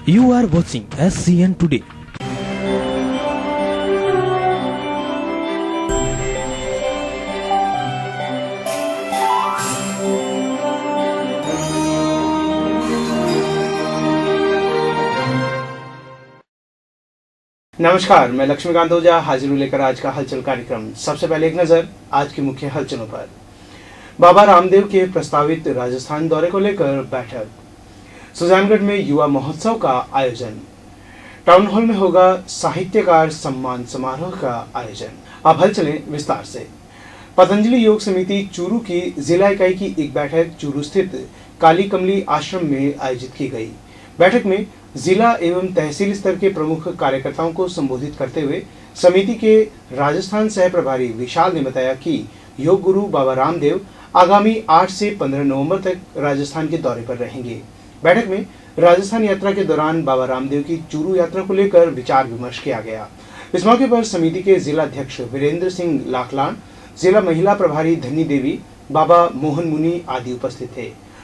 You are watching SCN Today. नमस्कार, मैं लक्ष्मीकांत ओझा हाजिर हूं लेकर आज का हलचल कार्यक्रम। सबसे पहले एक नजर आज की मुख्य हलचलों पर। बाबा रामदेव के प्रस्तावित राजस्थान दौरे को लेकर बैठक। सुजानगढ़ में युवा महोत्सव का आयोजन। टाउन हॉल में होगा साहित्यकार सम्मान समारोह का आयोजन। अब हल चलें विस्तार से। पतंजलि योग समिति चूरू की जिला इकाई की एक बैठक चूरू स्थित काली कमली आश्रम में आयोजित की गई। बैठक में जिला एवं तहसील स्तर के प्रमुख कार्यकर्ताओं को संबोधित करते हुए समिति के राजस्थान सह प्रभारी विशाल ने बताया कि योग गुरु बाबा रामदेव आगामी 8 से 15 नवंबर तक राजस्थान के दौरे पर रहेंगे। बैठक में राजस्थान यात्रा के दौरान बाबा रामदेव की चूरू यात्रा को लेकर विचार विमर्श किया गया। इस मौके पर समिति के जिला अध्यक्ष वीरेंद्र सिंह लाखलान, जिला महिला प्रभारी धन्नी देवी, बाबा मोहन मुनि आदि उपस्थित थे।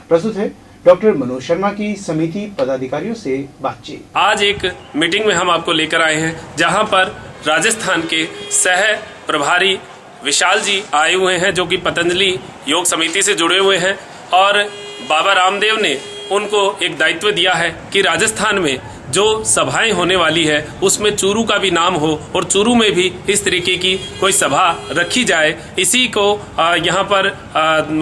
प्रस्तुत है डॉक्टर मनोज शर्मा की समिति पदाधिकारियों से बातचीत। आज एक मीटिंग में हम आपको लेकर आए हैं जहां पर राजस्थान के सह प्रभारी विशाल जी आए हुए हैं जो कि पतंजलि योग समिति से जुड़े हुए हैं और बाबा रामदेव ने उनको एक दायित्व दिया है कि राजस्थान में जो सभाएं होने वाली है उसमें चूरू का भी नाम हो और चूरू में भी इस तरीके की कोई सभा रखी जाए। इसी को यहाँ पर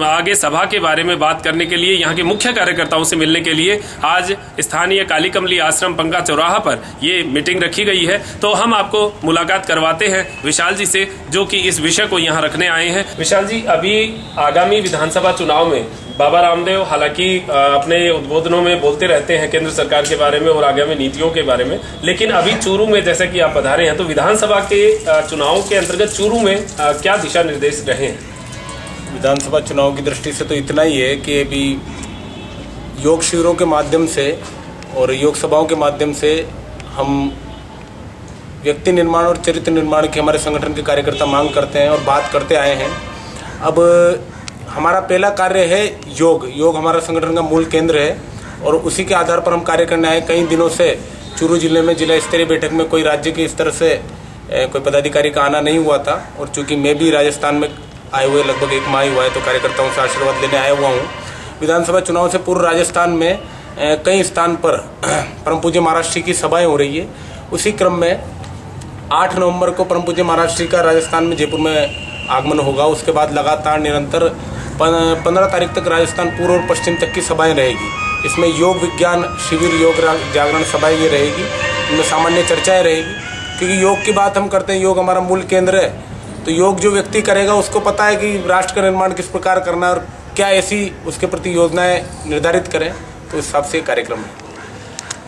आगे सभा के बारे में बात करने के लिए यहाँ के मुख्य कार्यकर्ताओं से मिलने के लिए आज स्थानीय काली कमली आश्रम पंगा चौराहा पर ये मीटिंग रखी गई है। तो हम आपको मुलाकात करवाते हैं विशाल जी से जो कि इस विषय को यहाँ रखने आए हैं। विशाल जी, अभी आगामी विधानसभा चुनाव में बाबा रामदेव हालांकि अपने उद्बोधनों में बोलते रहते हैं केंद्र सरकार के बारे में और आगामी नीतियों के बारे में, लेकिन अभी चूरू में जैसा कि आप पधारे हैं तो विधानसभा के चुनावों के अंतर्गत चूरू में क्या दिशा निर्देश रहे हैं? विधानसभा चुनाव की दृष्टि से तो इतना ही है कि अभी योग शिविरों के माध्यम से और योग सभाओं के माध्यम से हम व्यक्ति निर्माण और चरित्र निर्माण की हमारे संगठन के कार्यकर्ता मांग करते हैं और बात करते आए हैं। अब हमारा पहला कार्य है योग हमारा संगठन का मूल केंद्र है और उसी के आधार पर हम कार्य करने आए। कई दिनों से चूरू जिले में जिला स्तरीय बैठक में कोई राज्य के स्तर से कोई पदाधिकारी का आना नहीं हुआ था और चूंकि मैं भी राजस्थान में आए हुए लगभग 1 माह हुआ है तो कार्यकर्ताओं से आशीर्वाद लेने आया हुआ हूँ। विधानसभा चुनाव से पूर्व राजस्थान में कई स्थान पर परम पूज्य महाराज श्री की सभाएँ हो रही है। उसी क्रम में 8 नवंबर को परम पूज्य महाराज श्री का राजस्थान में जयपुर में आगमन होगा। उसके बाद लगातार निरंतर 15 तारीख तक राजस्थान पूर्व और पश्चिम तक की सभाएं रहेगी। इसमें योग विज्ञान शिविर, योग जागरण सभाएं ये रहेगी, इनमें सामान्य चर्चाएं रहेगी क्योंकि योग की बात हम करते हैं। योग हमारा मूल केंद्र है तो योग जो व्यक्ति करेगा उसको पता है कि राष्ट्र का निर्माण किस प्रकार करना है और क्या ऐसी उसके प्रति योजनाएं निर्धारित करें, तो इस हिसाब से कार्यक्रम है।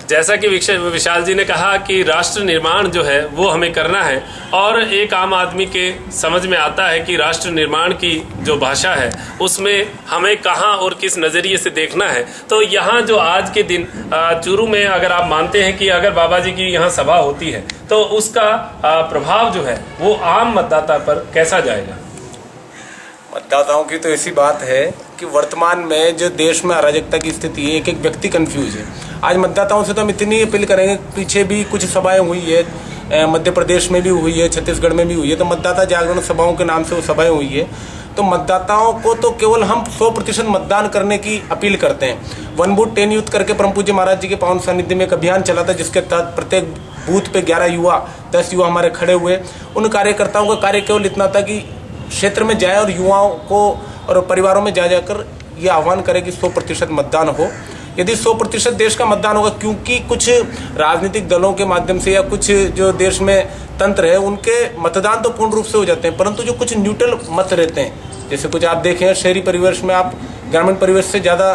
जैसा कि विशाल जी ने कहा कि राष्ट्र निर्माण जो है वो हमें करना है और एक आम आदमी के समझ में आता है कि राष्ट्र निर्माण की जो भाषा है उसमें हमें कहाँ और किस नज़रिए से देखना है। तो यहाँ जो आज के दिन चूरू में अगर आप मानते हैं कि अगर बाबा जी की यहाँ सभा होती है तो उसका प्रभाव जो है वो आम मतदाता पर कैसा जाएगा? मतदाताओं की तो ऐसी बात है कि वर्तमान में जो देश में अराजकता की स्थिति है, एक व्यक्ति कंफ्यूज है। आज मतदाताओं से तो हम इतनी अपील करेंगे, पीछे भी कुछ सभाएं हुई है, मध्य प्रदेश में भी हुई है, छत्तीसगढ़ में भी हुई है, तो मतदाता जागरण सभाओं के नाम से वो सभाएं हुई है। तो मतदाताओं को तो केवल हम 100% मतदान करने की अपील करते हैं। 1 बूथ 10 यूथ करके परम पूज्य महाराज जी के पावन सानिध्य में एक अभियान चला था जिसके तहत प्रत्येक बूथ पे 11 युवा 10 युवा हमारे खड़े हुए। उन कार्यकर्ताओं का कार्य केवल इतना था कि क्षेत्र में जाए और युवाओं को और परिवारों में जा जाकर ये आह्वान करें कि 100% मतदान हो। यदि 100% देश का मतदान होगा, क्योंकि कुछ राजनीतिक दलों के माध्यम से या कुछ जो देश में तंत्र है उनके मतदान तो पूर्ण रूप से हो जाते हैं, परंतु जो कुछ न्यूट्रल मत रहते हैं, जैसे कुछ आप देखें शहरी परिवेश में आप ग्रामीण परिवेश से ज़्यादा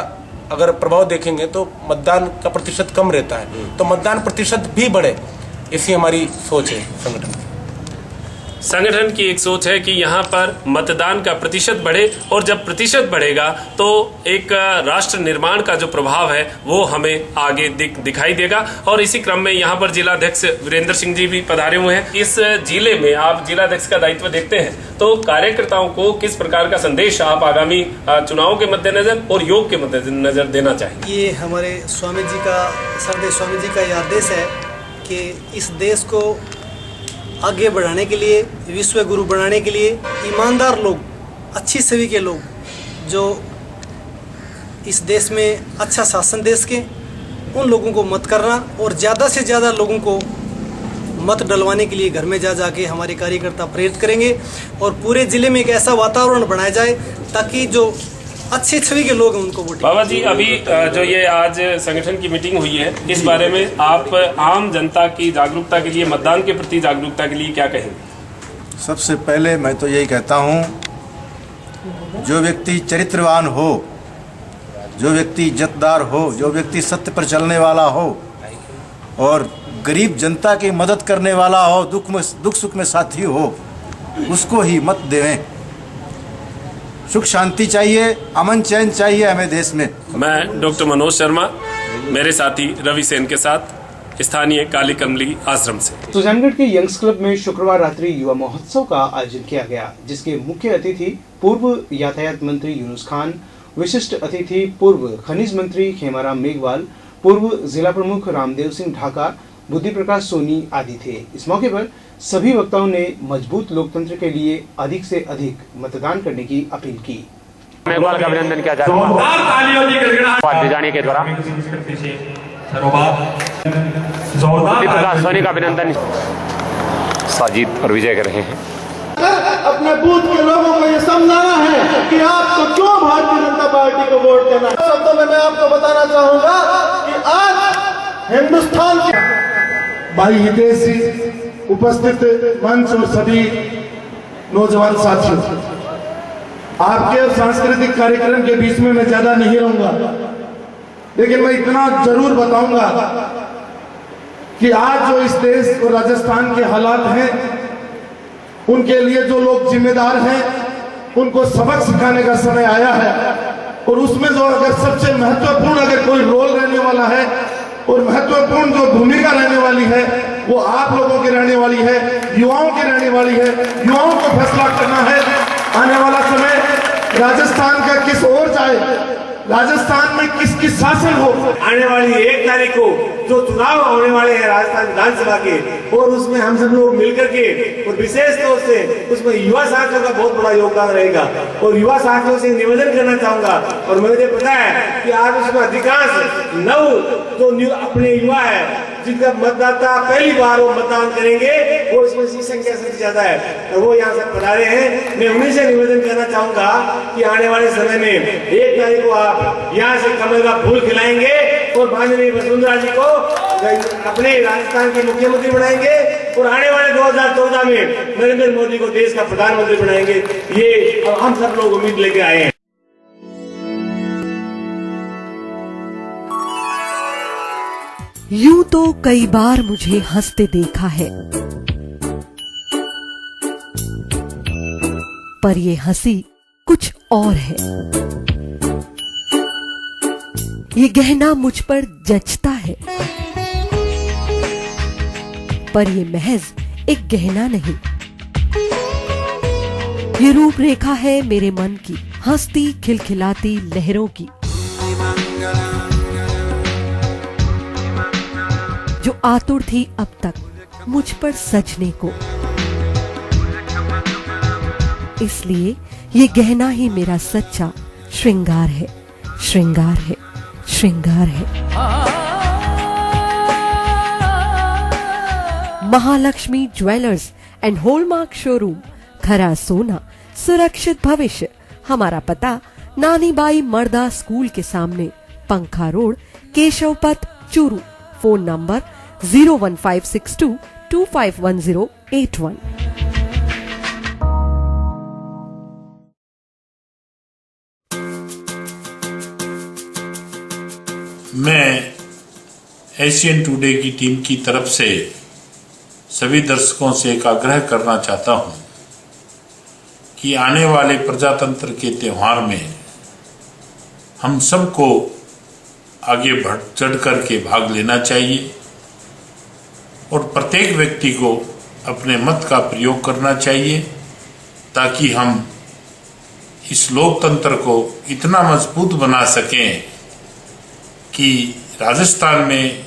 अगर प्रभाव देखेंगे तो मतदान का प्रतिशत कम रहता है, तो मतदान प्रतिशत भी बढ़े, ऐसी हमारी सोच है संगठन। संगठन की एक सोच है कि यहाँ पर मतदान का प्रतिशत बढ़े और जब प्रतिशत बढ़ेगा तो एक राष्ट्र निर्माण का जो प्रभाव है वो हमें आगे दिखाई देगा। और इसी क्रम में यहाँ पर जिलाध्यक्ष वीरेंद्र सिंह जी भी पधारे हुए हैं। इस जिले में आप जिलाध्यक्ष का दायित्व देखते हैं तो कार्यकर्ताओं को किस प्रकार का संदेश आप आगामी चुनावों के मद्देनजर और योग के मद्देनजर देना चाहेंगे? ये हमारे स्वामी जी का सरदेव स्वामी जी का यह आदेश है कि इस देश को आगे बढ़ाने के लिए, विश्व गुरु बनाने के लिए ईमानदार लोग, अच्छी छवि के लोग जो इस देश में अच्छा शासन दे सकें, उन लोगों को मत करना और ज़्यादा से ज़्यादा लोगों को मत डलवाने के लिए घर में जा जाके हमारे कार्यकर्ता प्रेरित करेंगे और पूरे ज़िले में एक ऐसा वातावरण बनाया जाए ताकि जो अच्छे छवि के लोग हैं उनको वोट। बाबा जी, अभी जो ये आज संगठन की मीटिंग हुई है, इस बारे में आप आम जनता की जागरूकता के लिए, मतदान के प्रति जागरूकता के लिए क्या कहेंगे? सबसे पहले मैं तो यही कहता हूँ, जो व्यक्ति चरित्रवान हो, जो व्यक्ति इज्जतदार हो, जो व्यक्ति सत्य पर चलने वाला हो और गरीब जनता की मदद करने वाला हो, दुख सुख में साथी हो, उसको ही मत देवें। सुख शांति चाहिए, अमन चैन चाहिए हमें देश में। मैं डॉक्टर मनोज शर्मा, मेरे साथी रवि सेन के साथ, स्थानीय काली कमली आश्रम से। सुजानगढ़ के यंग्स क्लब में शुक्रवार रात्रि युवा महोत्सव का आयोजन किया गया, जिसके मुख्य अतिथि पूर्व यातायात मंत्री यूनुस खान, विशिष्ट अतिथि पूर्व खनिज मंत्री खेमाराम मेघवाल, पूर्व जिला प्रमुख रामदेव सिंह ढाका, बुद्धि प्रकाश सोनी आदि थे। इस मौके पर सभी वक्ताओं ने मजबूत लोकतंत्र के लिए अधिक से अधिक मतदान करने की अपील की। मेघवाल का अभिनंदन किया जाने के द्वारा बुद्धि प्रकाश सोनी का अभिनंदन साजिद और विजय कर रहे हैं। अपने बूथ के लोगों को ये समझाना है कि आपको क्यों भारतीय जनता पार्टी को वोट देना है। शब्दों में मैं आपको बताना चाहूंगा कि आज हिंदुस्तान के भाई हितेश जी, उपस्थित मंच और सभी नौजवान साथियों, आपके सांस्कृतिक कार्यक्रम के बीच में मैं ज्यादा नहीं रहूंगा, लेकिन मैं इतना जरूर बताऊंगा कि आज जो इस देश और राजस्थान के हालात हैं, उनके लिए जो लोग जिम्मेदार हैं, उनको सबक सिखाने का समय आया है। और उसमें जो अगर सबसे महत्वपूर्ण अगर कोई रोल रहने वाला है और महत्वपूर्ण जो भूमिका रहने वाली है, वो आप लोगों की रहने वाली है, युवाओं की रहने वाली है। युवाओं को फैसला करना है आने वाला समय राजस्थान का किस ओर जाए, राजस्थान में किसकी शासन हो। आने वाली 1 तारीख को जो चुनाव होने वाले हैं राजस्थान विधानसभा के, और उसमें हम सब लोग मिलकर के, और विशेष तौर से उसमें युवा साथियों का बहुत बड़ा योगदान रहेगा। और युवा साथियों से निवेदन करना चाहूंगा, और मुझे पता है कि आज उसमें अधिकांश जो अपने युवा है जिनका मतदाता पहली बार वो मतदान करेंगे, वो इसमें इसी संख्या सबसे ज्यादा है और वो यहाँ से पधारे हैं। मैं उन्हीं से निवेदन करना चाहूंगा कि आने वाले समय में 1 तारीख को आप यहाँ से कमल का फूल खिलाएंगे और माननीय वसुंधरा जी को अपने राजस्थान के मुख्यमंत्री बनाएंगे और आने वाले 2014 में नरेंद्र मोदी को देश का प्रधानमंत्री बनाएंगे। ये हम सब लोग उम्मीद लेके आए हैं। यूं तो कई बार मुझे हंसते देखा है, पर ये हंसी कुछ और है। ये गहना मुझ पर जचता है, पर ये महज एक गहना नहीं। ये रूपरेखा है मेरे मन की, हंसती खिलखिलाती लहरों की, जो आतुर थी अब तक मुझ पर सजने को। इसलिए ये गहना ही मेरा सच्चा श्रृंगार है, श्रृंगार है, श्रृंगार है। Mahalakshmi jewellers and hallmark showroom, खरा सोना सुरक्षित भविष्य। हमारा पता नानी बाई मर्दा स्कूल के सामने, पंखा रोड, केशव पथ, चूरू। Phone number 01562251081। मैं एशियन टुडे की टीम की तरफ से सभी दर्शकों से एक आग्रह करना चाहता हूं कि आने वाले प्रजातंत्र के त्यौहार में हम सबको आगे बढ़ चढ़ करके भाग लेना चाहिए और प्रत्येक व्यक्ति को अपने मत का प्रयोग करना चाहिए ताकि हम इस लोकतंत्र को इतना मजबूत बना सकें कि राजस्थान में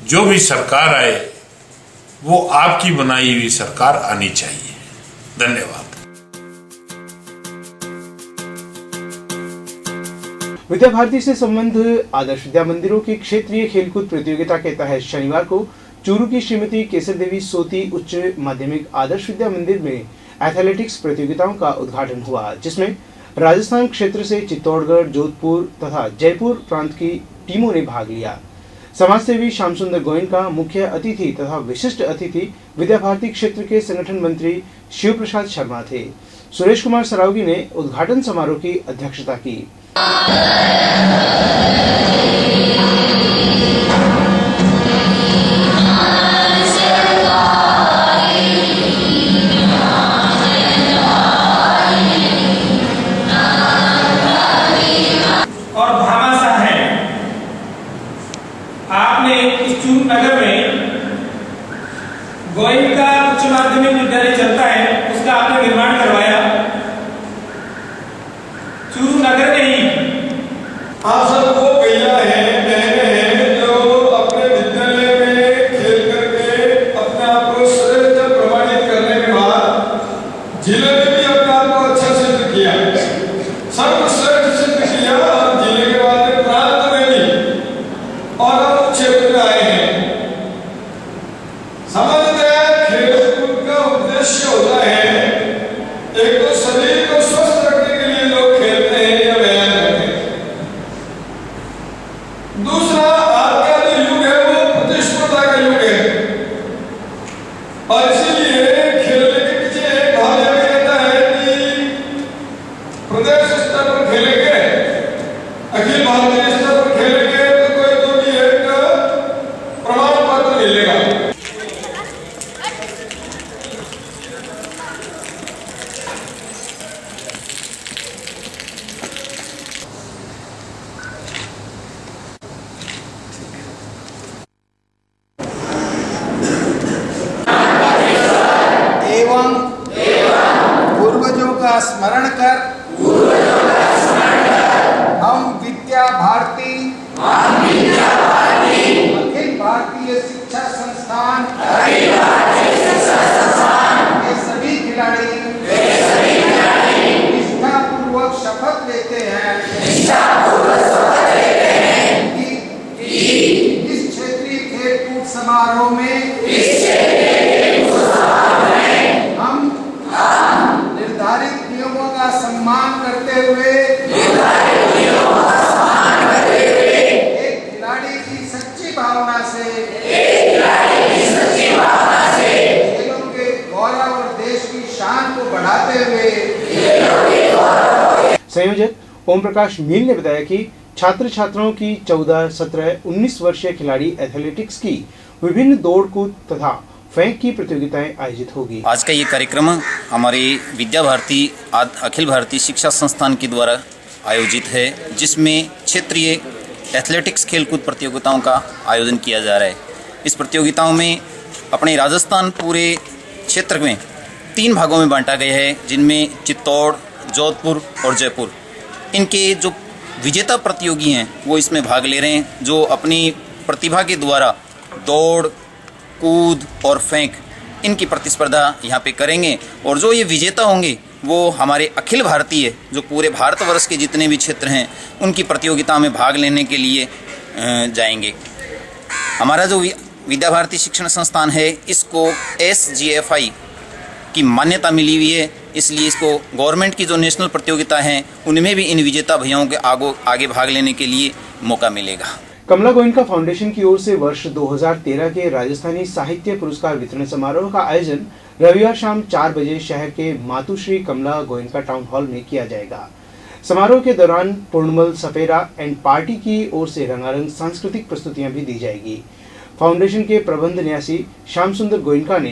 जो भी सरकार आए वो आपकी बनाई हुई सरकार आनी चाहिए। धन्यवाद। विद्या भारती से संबंध आदर्श विद्या मंदिरों की क्षेत्रीय खेलकूद प्रतियोगिता के तहत शनिवार को चूरू की श्रीमती केसर देवी सोती उच्च माध्यमिक आदर्श विद्या मंदिर में एथलेटिक्स प्रतियोगिताओं का उद्घाटन हुआ, जिसमें राजस्थान क्षेत्र से चित्तौड़गढ़, जोधपुर तथा जयपुर प्रांत की टीमों ने भाग लिया। समाजसेवी श्याम सुंदर गोयनका मुख्य अतिथि तथा विशिष्ट अतिथि विद्या भारती क्षेत्र के संगठन मंत्री शिव प्रसाद शर्मा थे। सुरेश कुमार सरावगी ने उद्घाटन समारोह की अध्यक्षता की। और भामाशाह है। आपने इस चूरू नगर में गोयनका उच्च माध्यमिक विद्यालय चलता है, उसका आपने निर्माण करवाया चूरू नगर में ही। आप सबको भैया हैं, बहनें हैं जो अपने विद्यालय में खेल करके अपने आप को श्रेष्ठ प्रमाणित करने के बाद जिले में भी अपने आप को अच्छा सिद्ध किया, सर्वश्रेष्ठ सिद्ध किया और जिले के बाद में प्रांत में भी और अब क्षेत्र में आए हैं। समझते हैं खेलकूद का उद्देश्य होता है एक तो शरीर को स्वस्थ रखने के लिए लोग खेलते हैं या व्यायाम करते हैं, दूसरा आज का जो युग है वो प्रतिस्पर्धा का युग है और इसीलिए खेलने के पीछे एक भाव यह भी रहता है कि प्रदेश स्तर पर खेलेंगे, अखिल भारतीय स्तर पर खेलेंगे तो कोई तो भी एक प्रमाण पत्र मिलेगा। एवं पूर्वजों का स्मरण कर हम विद्या भारती अखिल भारतीय शिक्षा संस्थान के सभी खिलाड़ी निष्ठापूर्वक शपथ लेते हैं कि इस क्षेत्रीय खेलकूद समारोह में हम निर्धारित नियमों का सम्मान करते हुए एक खिलाड़ी की सच्ची भावना से खेलों के गौरव और देश की शान को बढ़ाते हुए संयोजक ओम प्रकाश मील ने बताया कि छात्र छात्राओं की 14, 17, 19 वर्षीय खिलाड़ी एथलेटिक्स की विभिन्न दौड़ कूद तथा फेंक की प्रतियोगिताएं आयोजित होगी। आज का ये कार्यक्रम हमारी विद्या भारती अखिल भारतीय शिक्षा संस्थान के द्वारा आयोजित है, जिसमें क्षेत्रीय एथलेटिक्स खेलकूद प्रतियोगिताओं का आयोजन किया जा रहा है। इस प्रतियोगिताओं में अपने राजस्थान पूरे क्षेत्र में 3 भागों में बांटा गया है, जिनमें चित्तौड़, जोधपुर और जयपुर। इनके जो विजेता प्रतियोगी हैं वो इसमें भाग ले रहे हैं, जो अपनी प्रतिभा के द्वारा दौड़, कूद और फेंक इनकी प्रतिस्पर्धा यहाँ पे करेंगे। और जो ये विजेता होंगे वो हमारे अखिल भारतीय जो पूरे भारतवर्ष के जितने भी क्षेत्र हैं उनकी प्रतियोगिता में भाग लेने के लिए जाएंगे। हमारा जो विद्या भारती शिक्षण संस्थान है, इसको SGFI की मान्यता मिली हुई है, इसलिए इसको गवर्नमेंट की जो नेशनल प्रतियोगिता हैं उनमें भी इन विजेता भैयाओं के आगे भाग लेने के लिए मौका मिलेगा। कमला गोयनका फाउंडेशन की ओर से वर्ष 2013 के राजस्थानी साहित्य पुरस्कार वितरण समारोह का आयोजन रविवार शाम 4 बजे शहर के मातुश्री कमला गोयनका टाउन हॉल में किया जाएगा। समारोह के दौरान पूर्णमल सपेरा एंड पार्टी की ओर से रंगारंग सांस्कृतिक प्रस्तुतियां भी दी जाएगी। फाउंडेशन के प्रबंध न्यासी श्याम सुंदर गोयनका ने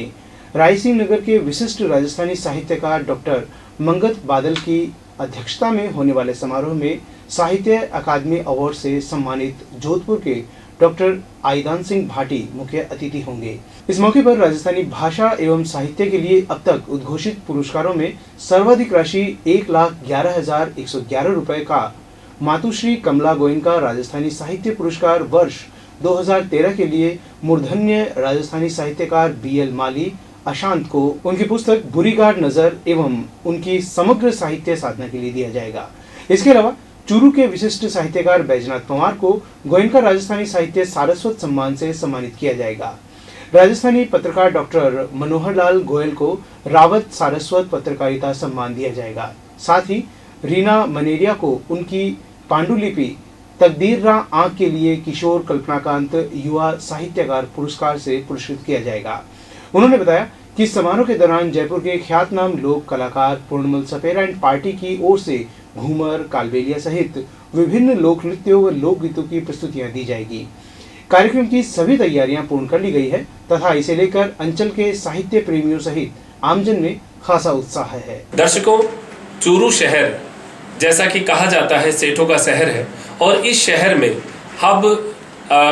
रायसिंह नगर के विशिष्ट राजस्थानी साहित्यकार डॉक्टर मंगत बादल की अध्यक्षता में होने वाले समारोह में साहित्य अकादमी अवार्ड से सम्मानित जोधपुर के डॉक्टर आईदान सिंह भाटी मुख्य अतिथि होंगे। इस मौके पर राजस्थानी भाषा एवं साहित्य के लिए अब तक उद्घोषित पुरस्कारों में सर्वाधिक राशि 1,11,111 रुपए का मातुश्री कमला गोयनका राजस्थानी साहित्य पुरस्कार वर्ष 2013 के लिए मूर्धन्य राजस्थानी साहित्यकार BL माली अशांत को उनकी पुस्तक बुरी गाढ़ नजर एवं उनकी समग्र साहित्य साधना के लिए दिया जाएगा। इसके अलावा चूरू के विशिष्ट साहित्यकार बैजनाथ पवार को गोयनका राजस्थानी साहित्य सारस्वत सम्मान से सम्मानित किया जाएगा। राजस्थानी पत्रकार डॉक्टर मनोहर लाल गोयल को रावत सारस्वत पत्रकारिता सम्मान दिया जाएगा। साथ ही रीना मनेरिया को उनकी पांडुलिपि तकदीर आंख के लिए किशोर कल्पनाकांत युवा साहित्यकार पुरस्कार से पुरस्कृत किया जाएगा। उन्होंने बताया कि इस समारोह के दौरान जयपुर के ख्यातनाम लोक कलाकार पूर्णमल सपेरा एंड पार्टी की ओर से घूमर, कालबेलिया सहित विभिन्न लोक नृत्यों व लोकगीतों की प्रस्तुतियां दी जाएगी। कार्यक्रम की सभी तैयारियां पूर्ण कर ली गई है तथा इसे लेकर अंचल के साहित्य प्रेमियों सहित आमजन में खासा उत्साह है। दर्शकों, चूरू शहर जैसा कि कहा जाता है सेठों का शहर है और इस शहर में अब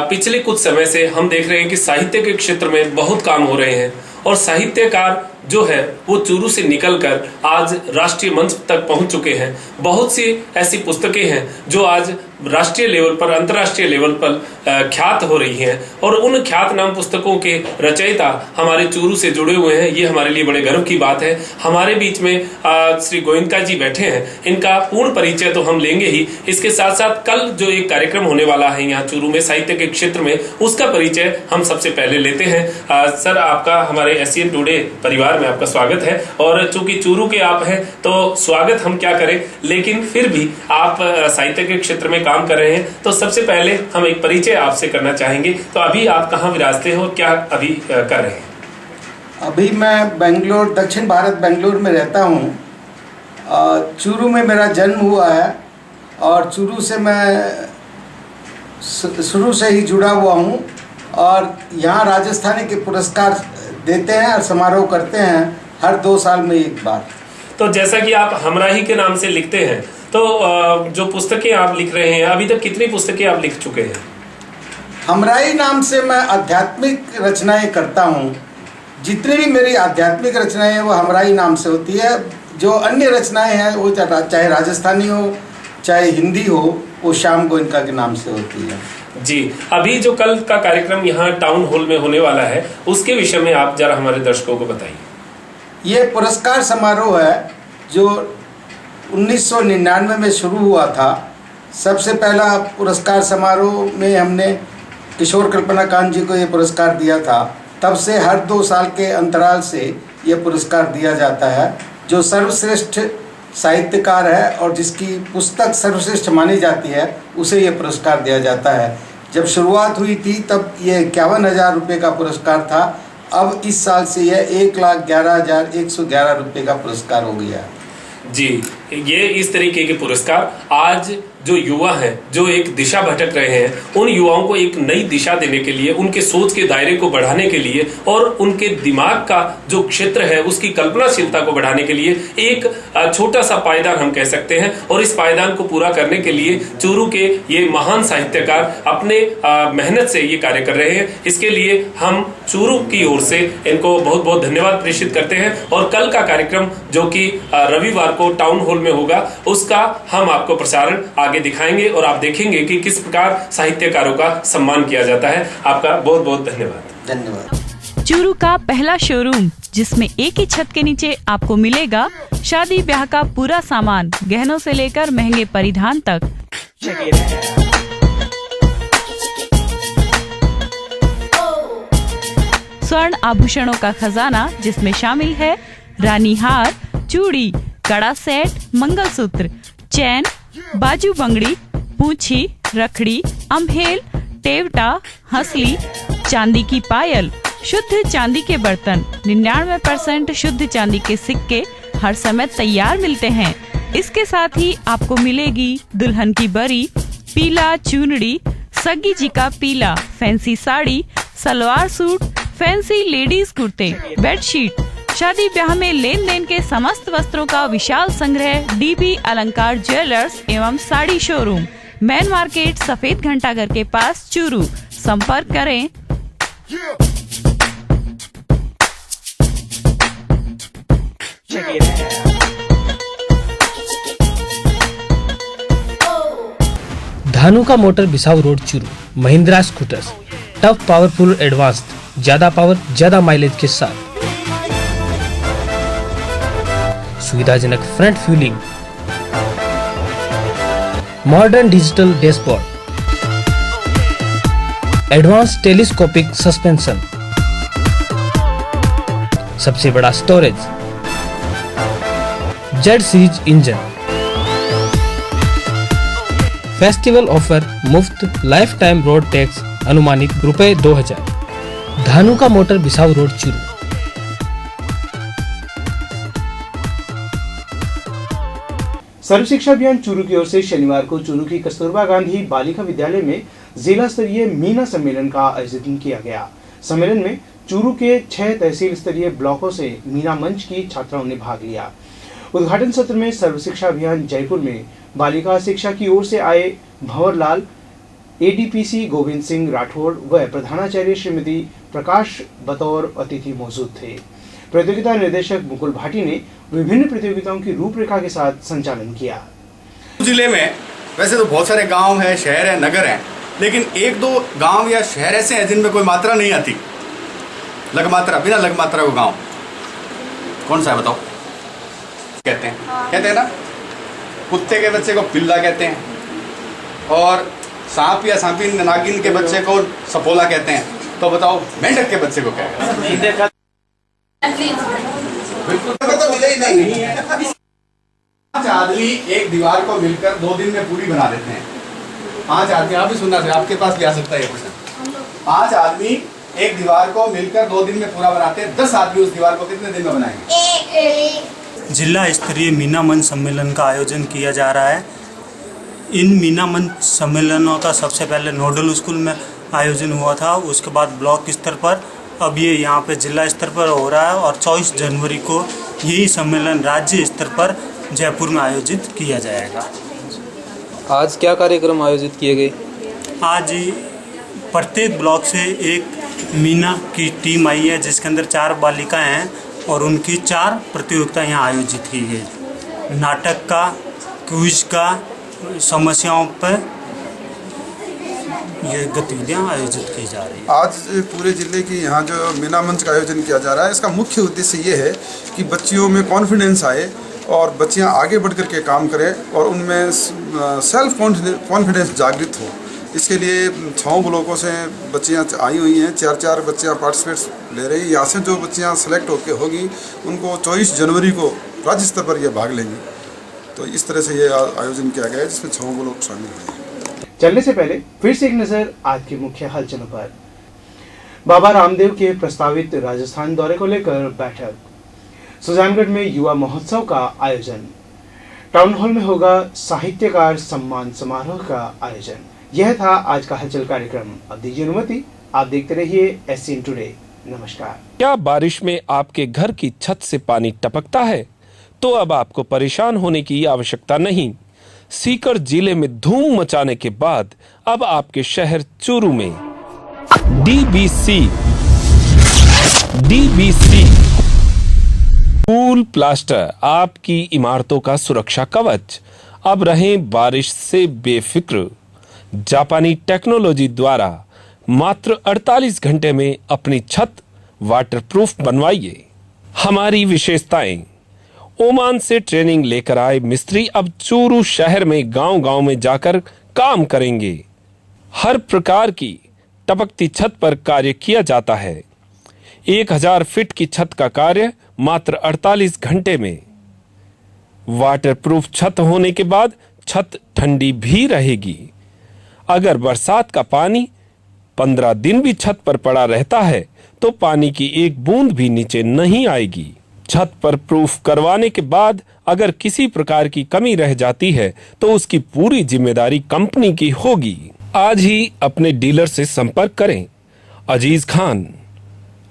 पिछले कुछ समय से हम देख रहे हैं कि साहित्य के क्षेत्र में बहुत काम हो रहे हैं और साहित्यकार जो है वो चूरू से निकलकर आज राष्ट्रीय मंच तक पहुंच चुके हैं। बहुत सी ऐसी पुस्तकें हैं जो आज राष्ट्रीय लेवल पर, अंतर्राष्ट्रीय लेवल पर ख्यात हो रही हैं और उन ख्यात नाम पुस्तकों के रचयिता हमारे चूरू से जुड़े हुए हैं। ये हमारे लिए बड़े गर्व की बात है। हमारे बीच में श्री गोयनका जी बैठे हैं, इनका पूर्ण परिचय तो हम लेंगे ही, इसके साथ साथ कल जो एक कार्यक्रम होने वाला है यहाँ चूरू में साहित्य के क्षेत्र में, उसका परिचय हम सबसे पहले लेते हैं। सर, आपका हमारे SCN टुडे परिवार में आपका स्वागत है और चूंकि चूरू के आप हैं तो स्वागत हम क्या करें, लेकिन फिर भी आप साहित्य के क्षेत्र में काम कर रहे हैं तो सबसे पहले हम एक परिचय आपसे करना चाहेंगे। तो अभी आप कहाँ विराजते हो, क्या अभी कर रहे हैं? अभी मैं बेंगलोर, दक्षिण भारत बेंगलोर में रहता हूँ। चूरू में मेरा जन्म हुआ है और चूरू से मैं शुरू से ही जुड़ा हुआ हूँ और यहाँ राजस्थानी के पुरस्कार देते हैं और समारोह करते हैं हर 2 साल में एक बार। तो जैसा कि आप हमराही के नाम से लिखते हैं तो जो पुस्तकें आप लिख रहे हैं, अभी तक कितनी पुस्तकें आप लिख चुके हैं? हमराही नाम से मैं आध्यात्मिक रचनाएं करता हूँ। जितनी भी मेरी आध्यात्मिक रचनाएं हैं वो हमराही नाम से होती है। जो अन्य रचनाएं हैं वो चाहे राजस्थानी हो चाहे हिंदी हो, वो श्याम गोयनका के नाम से होती है। जी, अभी जो कल का कार्यक्रम यहाँ टाउन हॉल में होने वाला है उसके विषय में आप जरा हमारे दर्शकों को बताइए। ये पुरस्कार समारोह है जो 1999 में शुरू हुआ था। सबसे पहला पुरस्कार समारोह में हमने किशोर कल्पनाकांत जी को ये पुरस्कार दिया था। तब से हर 2 साल के अंतराल से ये पुरस्कार दिया जाता है। जो सर्वश्रेष्ठ साहित्यकार है और जिसकी पुस्तक सर्वश्रेष्ठ मानी जाती है उसे ये पुरस्कार दिया जाता है। जब शुरुआत हुई थी तब ये 51,000 रुपये का पुरस्कार था। अब इस साल से यह 1,11,111 रुपये का पुरस्कार हो गया। जी, ये इस तरीके के पुरस्कार आज जो युवा हैं, जो एक दिशा भटक रहे हैं, उन युवाओं को एक नई दिशा देने के लिए, उनके सोच के दायरे को बढ़ाने के लिए और उनके दिमाग का जो क्षेत्र है उसकी कल्पनाशीलता को बढ़ाने के लिए एक छोटा सा पायदान हम कह सकते हैं। और इस पायदान को पूरा करने के लिए चूरू के ये महान साहित्यकार अपने मेहनत से ये कार्य कर रहे हैं। इसके लिए हम चूरू की ओर से इनको बहुत बहुत धन्यवाद प्रेषित करते हैं। और कल का कार्यक्रम जो कि रविवार को टाउन हॉल में होगा, उसका हम आपको प्रसारण आगे दिखाएंगे और आप देखेंगे कि किस प्रकार साहित्यकारों का सम्मान किया जाता है। आपका बहुत बहुत धन्यवाद। धन्यवाद। चूरू का पहला शोरूम जिसमें एक ही छत के नीचे आपको मिलेगा शादी ब्याह का पूरा सामान, गहनों से लेकर महंगे परिधान तक। स्वर्ण आभूषणों का खजाना जिसमें शामिल है रानी हार, चूड़ी, कड़ा सेट, मंगलसूत्र, चैन, बाजू बंगड़ी, पूंछी, रखड़ी, अम्हेल, टेवटा, हंसली, चांदी की पायल, शुद्ध चांदी के बर्तन, 99% शुद्ध चांदी के सिक्के हर समय तैयार मिलते हैं। इसके साथ ही आपको मिलेगी दुल्हन की बरी, पीला चुनरी, सग्गी जी का पीला, fancy sari, salwar suit, fancy ladies कुर्ते, बेडशीट, शादी ब्याह में लेन देन के समस्त वस्त्रों का विशाल संग्रह डीबी अलंकार ज्वेलर्स एवं साड़ी शोरूम, मैन मार्केट, सफेद घंटाघर के पास, चूरू। संपर्क करें। Dhanuka motor Bisau road Churu. Mahindra scooters, tough powerful advanced, ज्यादा पावर ज्यादा माइलेज के साथ, सुविधाजनक front fuelling, modern digital dashboard, advanced telescopic suspension, सबसे बड़ा storage, Z series engine, festival offer, मुफ्त लाइफ टाइम रोड टैक्स अनुमानित ₹2000। Dhanuka motor Bisau road Churu. सर्व शिक्षा अभियान चूरू की ओर से शनिवार को चूरू की कस्तूरबा गांधी बालिका विद्यालय में जिला स्तरीय मीना सम्मेलन का आयोजन किया गया। सम्मेलन में चूरू के 6 तहसील स्तरीय ब्लॉकों से मीना मंच की छात्राओं ने भाग लिया। उद्घाटन सत्र में सर्व शिक्षा अभियान जयपुर में बालिका शिक्षा की ओर से आए भंवर लाल, एडीपीसी गोविंद सिंह राठौड़ व प्रधानाचार्य श्रीमती प्रकाश बतौर अतिथि मौजूद थे। प्रतियोगिता निर्देशक मुकुल भाटी ने विभिन्न प्रतियोगिताओं की रूपरेखा के साथ संचालन किया। जिले में वैसे तो बहुत सारे गांव हैं, शहर हैं, नगर हैं, लेकिन 1-2 गांव या शहर ऐसे हैं जिनमें कोई मात्रा नहीं आती, लगमात्रा, बिना लगमात्रा को गांव। कौन सा है बताओ? कहते हैं ना, कुत्ते के बच्चे को पिल्ला कहते हैं और सांप या सांपिन नागिन के बच्चे को सपोला कहते हैं। तो बताओ मेंढक के बच्चे को क्या कहते हैं? बिल्कुल तो मिले ही नहीं। 5 आदमी एक दीवार को मिलकर 2 दिन में पूरी बना देते हैं। 5 आदमी, आप भी सुनना चाहिए, आपके पास भी आ सकता है ये क्वेश्चन। 5 आदमी एक दीवार को मिलकर 2 दिन में पूरा बनाते हैं, 10 आदमी उस दीवार को कितने दिन में बनाएंगे? जिला स्तरीय मीना मंच सम्मेलन का आयोजन किया जा रहा है। इन मीना मंच सम्मेलनों का सबसे पहले नोडल स्कूल में आयोजन हुआ था, उसके बाद ब्लॉक स्तर पर, अब ये यहाँ पे जिला स्तर पर हो रहा है और 24 जनवरी को यही सम्मेलन राज्य स्तर पर जयपुर में आयोजित किया जाएगा। आज क्या कार्यक्रम आयोजित किए गए? आज प्रत्येक ब्लॉक से एक मीना की टीम आई है जिसके अंदर 4 बालिकाएं हैं और उनकी 4 प्रतियोगिताएं यहाँ आयोजित की गई। नाटक का, क्विज का, समस्याओं पर ये गतिविधियाँ आयोजित की जा रही है। आज पूरे जिले की यहाँ जो मीना मंच का आयोजन किया जा रहा है, इसका मुख्य उद्देश्य ये है कि बच्चियों में कॉन्फिडेंस आए और बच्चियाँ आगे बढ़ कर के काम करें और उनमें सेल्फ कॉन्फिडेंस जागृत हो। इसके लिए 6 ब्लॉकों से बच्चियाँ आई हुई हैं, 4 बच्चियाँ पार्टिसिपेट ले रही। यहाँ से जो बच्चियाँ सेलेक्ट होकर होगी उनको 24 जनवरी को राज्य स्तर पर ये भाग लेंगी। तो इस तरह से ये आयोजन किया गया है जिसमें 6 ब्लॉक शामिल हुए हैं। चलने से पहले फिर से एक नजर आज के मुख्य हलचलों पर। बाबा रामदेव के प्रस्तावित राजस्थान दौरे को लेकर बैठक। सुजानगढ़ में युवा महोत्सव का आयोजन। टाउन हॉल में होगा साहित्यकार सम्मान समारोह का आयोजन। यह था आज का हलचल कार्यक्रम। अब दीजिए अनुमति, आप देखते रहिए एससीएन टुडे। नमस्कार। क्या बारिश में आपके घर की छत से पानी टपकता है? तो अब आपको परेशान होने की आवश्यकता नहीं। सीकर जिले में धूम मचाने के बाद अब आपके शहर चूरू में डीबीसी पूल प्लास्टर आपकी इमारतों का सुरक्षा कवच। अब रहें बारिश से बेफिक्र। जापानी टेक्नोलॉजी द्वारा मात्र 48 घंटे में अपनी छत वाटरप्रूफ बनवाइए। हमारी विशेषताएं। ओमान से ट्रेनिंग लेकर आए मिस्त्री अब चूरू शहर में गांव-गांव में जाकर काम करेंगे। हर प्रकार की टपकती छत पर कार्य किया जाता है। 1000 फीट की छत का कार्य मात्र 48 घंटे में। वाटरप्रूफ छत होने के बाद छत ठंडी भी रहेगी। अगर बरसात का पानी 15 दिन भी छत पर पड़ा रहता है तो पानी की एक बूंद भी नीचे नहीं आएगी। छत पर प्रूफ करवाने के बाद अगर किसी प्रकार की कमी रह जाती है तो उसकी पूरी जिम्मेदारी कंपनी की होगी। आज ही अपने डीलर से संपर्क करें। अजीज खान,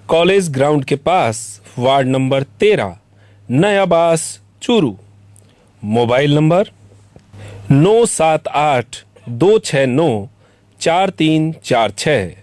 कॉलेज ग्राउंड के पास, वार्ड नंबर 13, नया बास, चूरू। Mobile number 978-269-4346।